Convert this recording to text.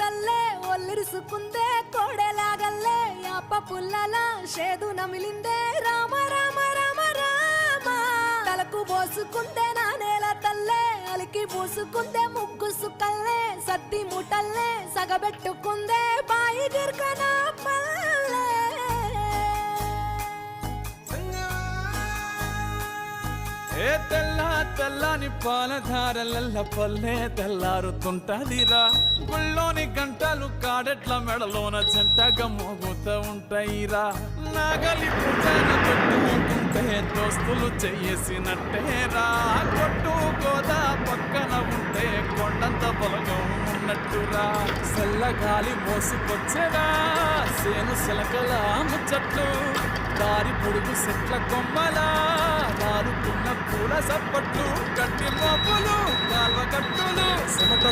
తల్లే ఒల్లిరుసుకుందే కోడెలాగల్లే యాప పుల్లల షేదు నమిలిందే రామ రామ రామ రామ తలకు పోసుకుందే నా నేల తల్లే అలికి పూసుకుందే ముగ్గు సుక్కల్లే సత్తి మూటల్లే సగబెట్టుకుందే బాయి గిర్కన పల్లె ఏ తెల్ల తెల్లని పాలధారలల్ల పల్లె తెల్లారుతుంటదిరా గుళ్ళోని గంటలు కాడెట్ల మెడలోన జంటగా మోగుతూ ఉంటాయిరా నాగలి పూజన పెట్టుకుంటే దోస్తులు చెయ్యేసినట్టేరా కొట్టు గోదా పక్కన ఉంటే కొండంత బలగం ఉన్నట్టురా చల్లగాలి మోసుకొచ్చేరా సేను సిలకల ముచ్చట్లు దారి పొడుగు చెట్ల కొమ్మలా దారుకున్న పూల సప్పట్లు గట్టి మోపులు కాల్వ కట్టులు చెమట